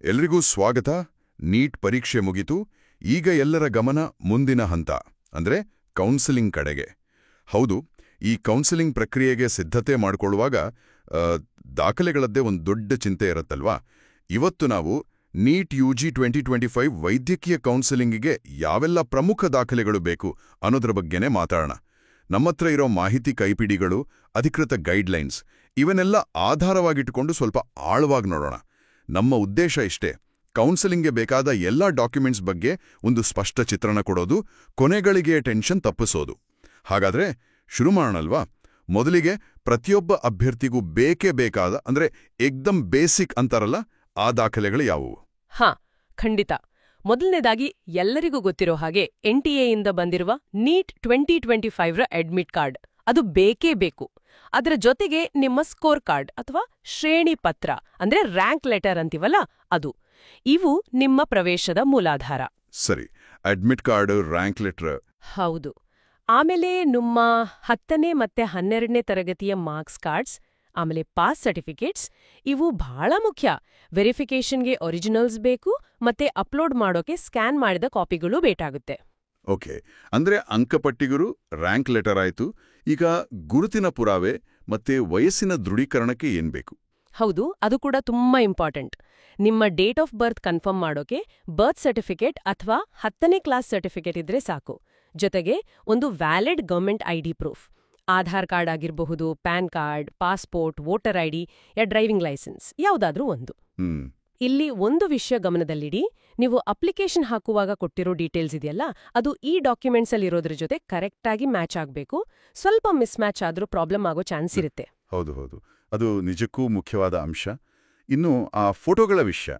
ಎಲ್ರಿಗೂ ಸ್ವಾಗತ. ನೀಟ್ ಪರೀಕ್ಷೆ ಮುಗಿತು. ಈಗ ಎಲ್ಲರ ಗಮನ ಮುಂದಿನ ಹಂತ ಅಂದ್ರೆ ಕೌನ್ಸೆಲಿಂಗ್ ಕಡೆಗೆ. ಹೌದು, ಈ ಕೌನ್ಸೆಲಿಂಗ್ ಪ್ರಕ್ರಿಯೆಗೆ ಸಿದ್ಧತೆ ಮಾಡಿಕೊಳ್ಳುವಾಗ ದಾಖಲೆಗಳದ್ದೇ ಒಂದು ದೊಡ್ಡ ಚಿಂತೆ ಇರುತ್ತಲ್ವಾ. ಇವತ್ತು ನಾವು ನೀಟ್ UG 2025 ವೈದ್ಯಕೀಯ ಕೌನ್ಸೆಲಿಂಗಿಗೆ ಯಾವೆಲ್ಲ ಪ್ರಮುಖ ದಾಖಲೆಗಳು ಬೇಕು ಅನ್ನೋದ್ರ ಬಗ್ಗೆನೇ ಮಾತಾಡೋಣ. ನಮ್ಮತ್ರ ಇರೋ ಮಾಹಿತಿ ಕೈಪಿಡಿಗಳು, ಅಧಿಕೃತ ಗೈಡ್ಲೈನ್ಸ್ ಇವನ್ನೆಲ್ಲ ಆಧಾರವಾಗಿಟ್ಟುಕೊಂಡು ಸ್ವಲ್ಪ ಆಳವಾಗಿ ನೋಡೋಣ. ನಮ್ಮ ಉದ್ದೇಶ ಇಷ್ಟೇ: ಕೌನ್ಸೆಲಿಂಗ್ಗೆ ಬೇಕಾದ ಎಲ್ಲಾ ಡಾಕ್ಯುಮೆಂಟ್ಸ್ ಬಗ್ಗೆ ಒಂದು ಸ್ಪಷ್ಟ ಚಿತ್ರಣ ಕೊಡೋದು, ಕೊನೆಗಳಿಗೆ ಟೆನ್ಷನ್ ತಪ್ಪಿಸೋದು. ಹಾಗಾದ್ರೆ ಶುರು ಮಾಡೋಣಲ್ವಾ? ಮೊದಲಿಗೆ ಪ್ರತಿಯೊಬ್ಬ ಅಭ್ಯರ್ಥಿಗೂ ಬೇಕೇ ಬೇಕಾದ ಅಂದ್ರೆ ಏಕ್ದಮ್ ಬೇಸಿಕ್ ಅಂತಾರಲ್ಲ, ಆ ದಾಖಲೆಗಳು ಯಾವುವು? ಖಂಡಿತ. ಮೊದಲನೇದಾಗಿ ಎಲ್ಲರಿಗೂ ಗೊತ್ತಿರೋ ಹಾಗೆ NTA ಬಂದಿರುವ ನೀಟ್ 2025 ಅಡ್ಮಿಟ್ ಕಾರ್ಡ್ ಅದು ಬೇಕೇ ಬೇಕು. ಅದರ ಜೊತೆಗೆ ನಿಮ್ಮ ಸ್ಕೋರ್ ಕಾರ್ಡ್ ಅಥವಾ ಶ್ರೇಣಿ ಪತ್ರ ಅಂದ್ರೆ ರ್ಯಾಂಕ್ ಲೆಟರ್ ಅಂತೀವಲ್ಲ ಅದು. ಇವು ನಿಮ್ಮ ಪ್ರವೇಶದ ಮೂಲಾಧಾರ. ಸರಿ, ಅಡ್ಮಿಟ್ ಕಾರ್ಡ್, ರ್ಯಾಂಕ್ ಲೆಟರ್. ಹೌದು. ಆಮೇಲೆ ನಿಮ್ಮ 10ನೇ ಮತ್ತೆ 12ನೇ ತರಗತಿಯ ಮಾರ್ಕ್ಸ್ ಕಾರ್ಡ್ಸ್, ಆಮೇಲೆ ಪಾಸ್ ಸರ್ಟಿಫಿಕೇಟ್ಸ್, ಇವು ಬಹಳ ಮುಖ್ಯ. ವೆರಿಫಿಕೇಷನ್ಗೆ ಒರಿಜಿನಲ್ಸ್ ಬೇಕು, ಮತ್ತೆ ಅಪ್ಲೋಡ್ ಮಾಡೋಕೆ ಸ್ಕ್ಯಾನ್ ಮಾಡಿದ ಕಾಪಿಗಳು ಬೇಕಾಗುತ್ತೆ. ಓಕೆ, ಅಂದ್ರೆ ಅಂಕಪಟ್ಟಿಗಳು, ರ್ಯಾಂಕ್ ಲೆಟರ್ ಆಯ್ತು. ಈಗ ಗುರುತಿನ ಪುರಾವೆ ಮತ್ತೆ ವಯಸ್ಸಿನ ದೃಢೀಕರಣಕ್ಕೆ ಏನ್ಬೇಕು? ಹೌದು, ಅದು ಕೂಡ ತುಂಬಾ ಇಂಪಾರ್ಟೆಂಟ್. ನಿಮ್ಮ ಡೇಟ್ ಆಫ್ ಬರ್ತ್ ಕನ್ಫರ್ಮ್ ಮಾಡೋಕೆ ಬರ್ತ್ ಸರ್ಟಿಫಿಕೇಟ್ ಅಥವಾ 10ನೇ ಕ್ಲಾಸ್ ಸರ್ಟಿಫಿಕೇಟ್ ಇದ್ರೆ ಸಾಕು. ಜೊತೆಗೆ ಒಂದು valid government ID proof, Aadhaar card ಆಗಿರಬಹುದು, PAN card, passport, voter ID ಯಾ ಡ್ರೈವಿಂಗ್ ಲೈಸೆನ್ಸ್, ಯಾವುದಾದ್ರೂ ಒಂದು. ಇಲ್ಲಿ ಒಂದು ವಿಷಯ ಗಮನದಲ್ಲಿಡಿ: ನೀವು ಅಪ್ಲಿಕೇಶನ್ ಹಾಕುವಾಗ ಕೊಟ್ಟಿರೋ ಡೀಟೇಲ್ಸ್ ಇದೆಯಲ್ಲ, ಅದು ಈ ಡಾಕ್ಯುಮೆಂಟ್ಸ್ ಅಲ್ಲಿ ಇರೋದ್ರ ಜೊತೆ ಕರೆಕ್ಟಾಗಿ ಮ್ಯಾಚ್ ಆಗಬೇಕು. ಸ್ವಲ್ಪ ಮಿಸ್ ಮ್ಯಾಚ್ ಆದ್ರೂ ಪ್ರಾಬ್ಲಮ್ ಆಗೋ ಚಾನ್ಸ್ ಇರುತ್ತೆ. ಹೌದು, ಅದು ನಿಜಕ್ಕೂ ಮುಖ್ಯವಾದ ಅಂಶ. ಇನ್ನು ಆ ಫೋಟೋಗಳ ವಿಷಯ,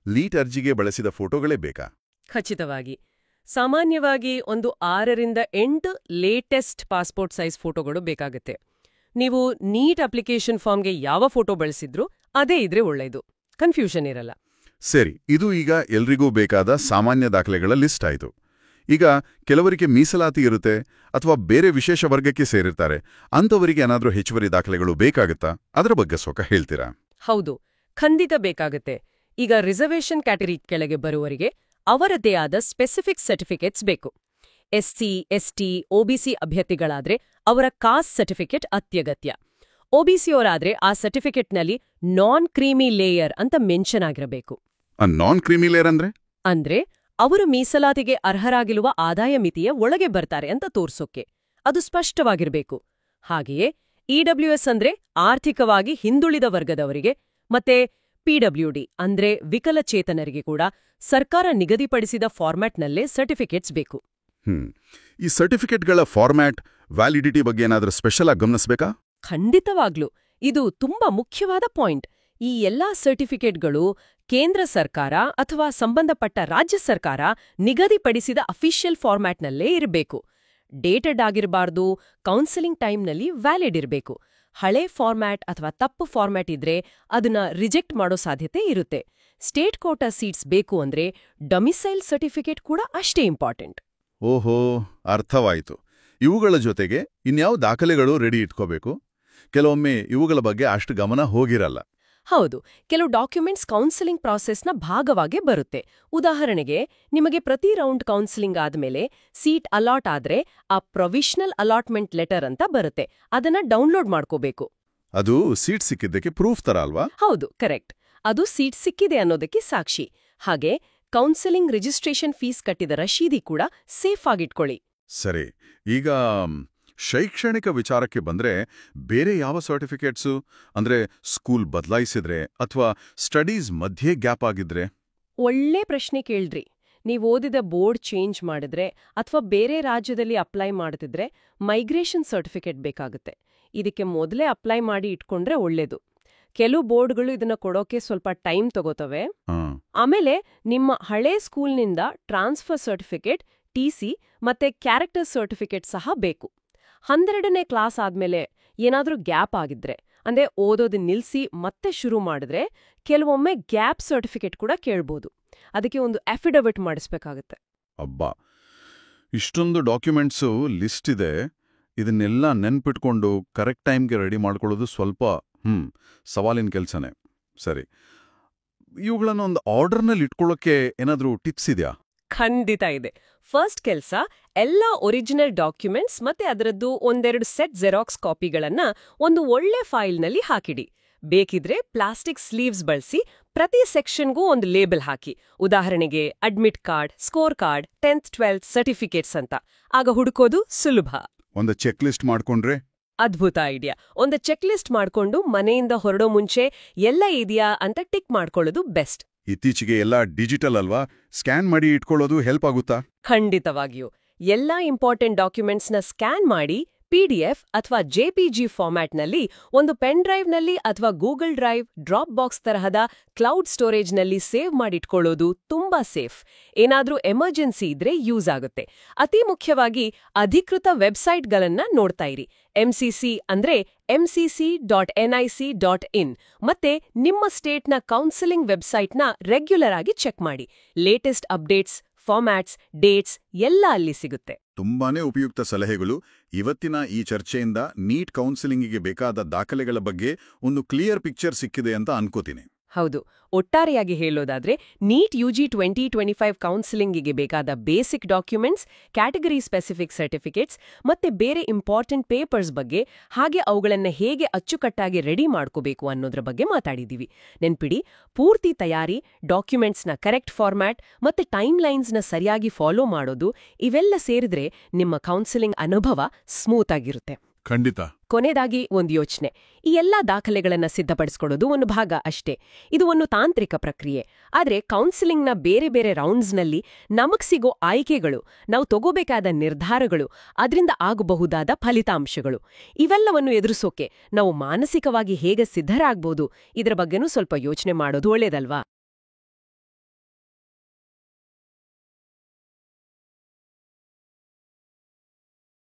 ಲೀಟ್ ಅರ್ಜಿಗೆ ಬಳಸಿದ ಫೋಟೋಗಳೇ ಬೇಕಾ? ಖಚಿತವಾಗಿ. ಸಾಮಾನ್ಯವಾಗಿ ಒಂದು 6ರಿಂದ 8 ಲೇಟೆಸ್ಟ್ ಪಾಸ್ಪೋರ್ಟ್ ಸೈಜ್ ಫೋಟೋಗಳು ಬೇಕಾಗುತ್ತೆ. ನೀವು ನೀಟ್ ಅಪ್ಲಿಕೇಶನ್ ಫಾರ್ಮ್ಗೆ ಯಾವ ಫೋಟೋ ಬಳಸಿದ್ರೂ ಅದೇ ಇದ್ರೆ ಒಳ್ಳೆಯದು, ಕನ್ಫ್ಯೂಷನ್ ಇರಲ್ಲ. ಸರಿ, ಇದು ಈಗ ಎಲ್ರಿಗೂ ಬೇಕಾದ ಸಾಮಾನ್ಯ ದಾಖಲೆಗಳ ಲಿಸ್ಟ್ ಆಯಿತು. ಈಗ ಕೆಲವರಿಗೆ ಮೀಸಲಾತಿ ಇರುತ್ತೆ ಅಥವಾ ಬೇರೆ ವಿಶೇಷ ವರ್ಗಕ್ಕೆ ಸೇರಿರ್ತಾರೆ. ಅಂಥವರಿಗೆ ಏನಾದರೂ ಹೆಚ್ಚುವರಿ ದಾಖಲೆಗಳು ಬೇಕಾಗುತ್ತಾ? ಅದರ ಬಗ್ಗೆ ಸ್ವಲ್ಪ ಹೇಳ್ತೀರಾ? ಹೌದು, ಖಂಡಿತ ಬೇಕಾಗುತ್ತೆ. ಈಗ ರಿಸರ್ವೇಷನ್ ಕ್ಯಾಟಗರಿ ಕೆಳಗೆ ಬರುವವರಿಗೆ ಅವರದ್ದೇ ಆದ ಸ್ಪೆಸಿಫಿಕ್ ಸರ್ಟಿಫಿಕೇಟ್ಸ್ ಬೇಕು. SC, ST, OBC ಅಭ್ಯರ್ಥಿಗಳಾದ್ರೆ ಅವರ ಕಾಸ್ಟ್ ಸರ್ಟಿಫಿಕೇಟ್ ಅತ್ಯಗತ್ಯ. OBCಯವರಾದ್ರೆ ಆ ಸರ್ಟಿಫಿಕೇಟ್ನಲ್ಲಿ ನಾನ್ ಕ್ರೀಮಿ ಲೇಯರ್ ಅಂತ ಮೆನ್ಷನ್ ಆಗಿರಬೇಕು. ನಾನ್ ಕ್ರೀಮಿ ಲೇಯರ್ ಅಂದ್ರೆ ಅವರು ಮೀಸಲಾತಿಗೆ ಅರ್ಹರಾಗಿರುವ ಆದಾಯ ಮಿತಿಯ ಒಳಗೆ ಬರ್ತಾರೆ ಅಂತ ತೋರ್ಸೋಕೆ ಅದು ಸ್ಪಷ್ಟವಾಗಿರಬೇಕು. ಹಾಗೆಯೇ EWS ಅಂದ್ರೆ ಆರ್ಥಿಕವಾಗಿ ಹಿಂದುಳಿದ ವರ್ಗದವರಿಗೆ, ಮತ್ತೆ PWD ಅಂದ್ರೆ ವಿಕಲಚೇತನರಿಗೆ ಕೂಡ ಸರ್ಕಾರ ನಿಗದಿಪಡಿಸಿದ ಫಾರ್ಮ್ಯಾಟ್ನಲ್ಲೇ ಸರ್ಟಿಫಿಕೇಟ್ಸ್ ಬೇಕು. ಈ ಸರ್ಟಿಫಿಕೇಟ್ಗಳ ಫಾರ್ಮ್ಯಾಟ್, ವ್ಯಾಲಿಡಿಟಿ ಬಗ್ಗೆ ಏನಾದರೂ ಸ್ಪೆಷಲ್ ಆಗಿ ಗಮನಿಸಬೇಕಾ? ಖಂಡಿತವಾಗ್ಲೂ, ಇದು ತುಂಬಾ ಮುಖ್ಯವಾದ ಪಾಯಿಂಟ್. ಈ ಎಲ್ಲಾ ಸರ್ಟಿಫಿಕೇಟ್ಗಳು ಕೇಂದ್ರ ಸರ್ಕಾರ ಅಥವಾ ಸಂಬಂಧಪಟ್ಟ ರಾಜ್ಯ ಸರ್ಕಾರ ನಿಗದಿಪಡಿಸಿದ ಅಫಿಷಿಯಲ್ ಫಾರ್ಮ್ಯಾಟ್ನಲ್ಲೇ ಇರಬೇಕು. ಡೇಟೆಡ್ ಆಗಿರಬಾರ್ದು, ಕೌನ್ಸೆಲಿಂಗ್ ಟೈಮ್ನಲ್ಲಿ ವ್ಯಾಲಿಡ್ ಇರಬೇಕು. ಹಳೆ ಫಾರ್ಮ್ಯಾಟ್ ಅಥವಾ ತಪ್ಪು ಫಾರ್ಮ್ಯಾಟ್ ಇದ್ರೆ ಅದನ್ನ ರಿಜೆಕ್ಟ್ ಮಾಡೋ ಸಾಧ್ಯತೆ ಇರುತ್ತೆ. ಸ್ಟೇಟ್ ಕೋಟಾ ಸೀಟ್ಸ್ ಬೇಕು ಅಂದ್ರೆ ಡೊಮಿಸೈಲ್ ಸರ್ಟಿಫಿಕೇಟ್ ಕೂಡ ಅಷ್ಟೇ ಇಂಪಾರ್ಟೆಂಟ್. ಓಹೋ, ಅರ್ಥವಾಯಿತು. ಇವುಗಳ ಜೊತೆಗೆ ಇನ್ಯಾವ ದಾಖಲೆಗಳು ರೆಡಿ ಇಟ್ಕೋಬೇಕು? ಕೆಲವೊಮ್ಮೆ ಇವುಗಳ ಬಗ್ಗೆ ಅಷ್ಟು ಗಮನ ಹೋಗಿರಲ್ಲ. ಹೌದು, ಕೆಲವು ಡಾಕ್ಯುಮೆಂಟ್ಸ್ ಕೌನ್ಸೆಲಿಂಗ್ ಪ್ರಾಸೆಸ್ನ ಭಾಗವಾಗೇ ಬರುತ್ತೆ. ಉದಾಹರಣೆಗೆ, ನಿಮಗೆ ಪ್ರತಿ ರೌಂಡ್ ಕೌನ್ಸೆಲಿಂಗ್ ಆದ್ಮೇಲೆ ಸೀಟ್ ಅಲಾಟ್ ಆದ್ರೆ ಆ ಪ್ರೊವಿಷನಲ್ ಅಲಾಟ್ಮೆಂಟ್ ಲೆಟರ್ ಅಂತ ಬರುತ್ತೆ. ಅದನ್ನ ಡೌನ್ಲೋಡ್ ಮಾಡ್ಕೋಬೇಕು. ಅದು ಸೀಟ್ ಸಿಕ್ಕಿದ್ದಕ್ಕೆ ಪ್ರೂಫ್ ತರ ಅಲ್ವಾ? ಹೌದು, ಕರೆಕ್ಟ್. ಅದು ಸೀಟ್ ಸಿಕ್ಕಿದೆ ಅನ್ನೋದಕ್ಕೆ ಸಾಕ್ಷಿ. ಹಾಗೆ ಕೌನ್ಸೆಲಿಂಗ್ ರಿಜಿಸ್ಟ್ರೇಷನ್ ಫೀಸ್ ಕಟ್ಟಿದ ರಶೀದಿ ಕೂಡ ಸೇಫ್ ಆಗಿಟ್ಕೊಳ್ಳಿ. ಸರಿ, ಈಗ ಶೈಕ್ಷಣಿಕ ವಿಚಾರಕ್ಕೆ ಬಂದ್ರೆ ಬೇರೆ ಯಾವ ಸರ್ಟಿಫಿಕೇಟ್ಸು? ಅಂದ್ರೆ ಸ್ಕೂಲ್ ಬದಲಾಯಿಸಿದ್ರೆ ಅಥವಾ ಸ್ಟಡೀಸ್ ಮಧ್ಯೆ ಗ್ಯಾಪ್ ಆಗಿದ್ರೆ? ಒಳ್ಳೆ ಪ್ರಶ್ನೆ ಕೇಳ್ರಿ. ನೀವು ಓದಿದ ಬೋರ್ಡ್ ಚೇಂಜ್ ಮಾಡಿದ್ರೆ ಅಥವಾ ಬೇರೆ ರಾಜ್ಯದಲ್ಲಿ ಅಪ್ಲೈ ಮಾಡ್ತಿದ್ರೆ ಮೈಗ್ರೇಷನ್ ಸರ್ಟಿಫಿಕೇಟ್ ಬೇಕಾಗುತ್ತೆ. ಇದಕ್ಕೆ ಮೊದಲೇ ಅಪ್ಲೈ ಮಾಡಿ ಇಟ್ಕೊಂಡ್ರೆ ಒಳ್ಳೇದು. ಕೆಲವು ಬೋರ್ಡ್ಗಳು ಇದನ್ನ ಕೊಡೋಕೆ ಸ್ವಲ್ಪ ಟೈಮ್ ತಗೋತವೆ. ಆಮೇಲೆ ನಿಮ್ಮ ಹಳೆ ಸ್ಕೂಲ್ನಿಂದ ಟ್ರಾನ್ಸ್ಫರ್ ಸರ್ಟಿಫಿಕೇಟ್, TC ಮತ್ತೆ ಕ್ಯಾರೆಕ್ಟರ್ ಸರ್ಟಿಫಿಕೇಟ್ ಸಹ ಬೇಕು. 12ನೇ ಕ್ಲಾಸ್ ಆದ್ಮೇಲೆ ಏನಾದ್ರೂ ಗ್ಯಾಪ್ ಆಗಿದ್ರೆ, ಅಂದ್ರೆ ಓದೋದು ನಿಲ್ಸಿ ಮತ್ತೆ ಶುರು ಮಾಡಿದ್ರೆ, ಕೆಲವೊಮ್ಮೆ ಗ್ಯಾಪ್ ಸರ್ಟಿಫಿಕೇಟ್ ಕೂಡ ಕೇಳ್ಬೋದು. ಅದಕ್ಕೆ ಒಂದು ಅಫಿಡವಿಟ್ ಮಾಡಿಸ್ಬೇಕಾಗತ್ತೆ. ಅಬ್ಬಾ, ಇಷ್ಟೊಂದು ಡಾಕ್ಯುಮೆಂಟ್ಸು ಲಿಸ್ಟ್ ಇದೆ. ಇದನ್ನೆಲ್ಲ ನೆನ್ಪಿಟ್ಕೊಂಡು ಕರೆಕ್ಟ್ ಟೈಮ್ಗೆ ರೆಡಿ ಮಾಡ್ಕೊಳ್ಳೋದು ಸ್ವಲ್ಪ ಸವಾಲಿನ ಕೆಲಸನೇ. ಸರಿ, ಇವುಗಳನ್ನ ಒಂದು ಆರ್ಡರ್ನಲ್ಲಿ ಇಟ್ಕೊಳ್ಳೋಕೆ ಏನಾದ್ರೂ ಟಿಪ್ಸ್ ಇದೆಯಾ? ಖಂಡಿತ ಇದೆ. ಫಸ್ಟ್ ಕೆಲ್ಸ, ಎಲ್ಲ ಒರಿಜಿನಲ್ ಡಾಕ್ಯುಮೆಂಟ್ಸ್ ಮತ್ತೆ ಅದರದ್ದು ಒಂದೆರಡು ಸೆಟ್ ಜೆರಾಕ್ಸ್ ಕಾಪಿಗಳನ್ನ ಒಂದು ಒಳ್ಳೆ ಫೈಲ್ನಲ್ಲಿ ಹಾಕಿಡಿ. ಬೇಕಿದ್ರೆ ಪ್ಲಾಸ್ಟಿಕ್ ಸ್ಲೀವ್ಸ್ ಬಳಸಿ ಪ್ರತಿ ಸೆಕ್ಷನ್ಗೂ ಒಂದು ಲೇಬಲ್ ಹಾಕಿ. ಉದಾಹರಣೆಗೆ admit card, score card, 10th 12th certificates ಅಂತ. ಆಗ ಹುಡುಕೋದು ಸುಲಭ. ಒಂದು ಚೆಕ್ ಲಿಸ್ಟ್ ಮಾಡ್ಕೊಂಡ್ರೆ? ಅದ್ಭುತ ಐಡಿಯಾ. ಒಂದು ಚೆಕ್ ಲಿಸ್ಟ್ ಮಾಡ್ಕೊಂಡು ಮನೆಯಿಂದ ಹೊರಡೋ ಮುಂಚೆ ಎಲ್ಲ ಇದೆಯಾ ಅಂತ ಟಿಕ್ ಮಾಡ್ಕೊಳ್ಳೋದು ಬೆಸ್ಟ್. ಇತ್ತೀಚೆಗೆ ಎಲ್ಲ ಡಿಜಿಟಲ್ ಅಲ್ವಾ, ಸ್ಕ್ಯಾನ್ ಮಾಡಿ ಇಟ್ಕೊಳ್ಳೋದು ಹೆಲ್ಪ್ ಆಗುತ್ತಾ? ಖಂಡಿತವಾಗಿಯೂ. ಎಲ್ಲಾ ಇಂಪಾರ್ಟೆಂಟ್ ಡಾಕ್ಯುಮೆಂಟ್ಸ್ನ ಸ್ಕ್ಯಾನ್ ಮಾಡಿ PDF ಅಥವಾ JPG ಫಾರ್ಮ್ಯಾಟ್ನಲ್ಲಿ ಒಂದು ಪೆನ್ ಡ್ರೈವ್ನಲ್ಲಿ ಅಥವಾ ಗೂಗಲ್ ಡ್ರೈವ್, ಡ್ರಾಪ್ ಬಾಕ್ಸ್ ತರಹದ ಕ್ಲೌಡ್ ಸ್ಟೋರೇಜ್ನಲ್ಲಿ ಸೇವ್ ಮಾಡಿಟ್ಕೊಳ್ಳೋದು ತುಂಬಾ ಸೇಫ್. ಏನಾದ್ರೂ ಎಮರ್ಜೆನ್ಸಿ ಇದ್ರೆ ಯೂಸ್ ಆಗುತ್ತೆ. ಅತಿ ಮುಖ್ಯವಾಗಿ ಅಧಿಕೃತ ವೆಬ್ಸೈಟ್ಗಳನ್ನ ನೋಡ್ತಾ ಇರಿ. MCC ಅಂದ್ರೆ mcc.nic.in ಮತ್ತೆ ನಿಮ್ಮ ಸ್ಟೇಟ್ನ ಕೌನ್ಸಿಲಿಂಗ್ ವೆಬ್ಸೈಟ್ನ ರೆಗ್ಯುಲರ್ ಆಗಿ ಚೆಕ್ ಮಾಡಿ. ಲೇಟೆಸ್ಟ್ ಅಪ್ಡೇಟ್ಸ್, ಫಾರ್ಮ್ಯಾಟ್ಸ್, ಡೇಟ್ಸ್ ಎಲ್ಲ ಅಲ್ಲಿ ಸಿಗುತ್ತೆ. ತುಂಬಾನೇ ಉಪಯುಕ್ತ ಸಲಹೆಗಳು. ಇವತ್ತಿನ ಈ ಚರ್ಚೆಯಿಂದ ನೀಟ್ ಕೌನ್ಸಿಲಿಂಗಿಗೆ ಬೇಕಾದ ದಾಖಲೆಗಳ ಬಗ್ಗೆ ಒಂದು ಕ್ಲಿಯರ್ ಪಿಕ್ಚರ್ ಸಿಕ್ಕಿದೆ ಅಂತ ಅನ್ಕೋತೀನಿ. ಹೌದು. ಒಟ್ಟಾರೆಯಾಗಿ ಹೇಳೋದಾದ್ರೆ ನೀಟ್ UG 2025 ಕೌನ್ಸಿಲಿಂಗಿಗೆ ಬೇಕಾದ basic documents, category specific certificates ಮತ್ತೆ ಬೇರೆ ಇಂಪಾರ್ಟೆಂಟ್ ಪೇಪರ್ಸ್ ಬಗ್ಗೆ, ಹಾಗೆ ಅವುಗಳನ್ನ ಹೇಗೆ ಅಚ್ಚುಕಟ್ಟಾಗಿ ರೆಡಿ ಮಾಡ್ಕೋಬೇಕು ಅನ್ನೋದ್ರ ಬಗ್ಗೆ ಮಾತಾಡಿದೀವಿ. ನೆನ್ಪಿಡಿ, ಪೂರ್ತಿ ತಯಾರಿ, ಡಾಕ್ಯುಮೆಂಟ್ಸ್ನ ಕರೆಕ್ಟ್ ಫಾರ್ಮ್ಯಾಟ್ ಮತ್ತೆ ಟೈಮ್ ಲೈನ್ಸ್ನ ಸರಿಯಾಗಿ ಫಾಲೋ ಮಾಡೋದು, ಇವೆಲ್ಲ ಸೇರಿದ್ರೆ ನಿಮ್ಮ ಕೌನ್ಸಿಲಿಂಗ್ ಅನುಭವ ಸ್ಮೂತ್ ಆಗಿರುತ್ತೆ. ಖಂಡಿತ. ಕೊನೆಯದಾಗಿ ಒಂದು ಯೋಚನೆ. ಈ ಎಲ್ಲಾ ದಾಖಲೆಗಳನ್ನ ಸಿದ್ಧಪಡಿಸ್ಕೊಳ್ಳೋದು ಒಂದು ಭಾಗ ಅಷ್ಟೇ. ಇದು ಒಂದು ತಾಂತ್ರಿಕ ಪ್ರಕ್ರಿಯೆ. ಆದ್ರೆ ಕೌನ್ಸಿಲಿಂಗ್ನ ಬೇರೆ ಬೇರೆ ರೌಂಡ್ಸ್ನಲ್ಲಿ ನಮಗ್ ಸಿಗೋ ಆಯ್ಕೆಗಳು, ನಾವು ತಗೋಬೇಕಾದ ನಿರ್ಧಾರಗಳು, ಅದರಿಂದ ಆಗಬಹುದಾದ ಫಲಿತಾಂಶಗಳು, ಇವೆಲ್ಲವನ್ನು ಎದುರಿಸೋಕೆ ನಾವು ಮಾನಸಿಕವಾಗಿ ಹೇಗೆ ಸಿದ್ಧರಾಗ್ಬೋದು, ಇದರ ಬಗ್ಗೆನೂ ಸ್ವಲ್ಪ ಯೋಚನೆ ಮಾಡೋದು ಒಳ್ಳೇದಲ್ವಾ?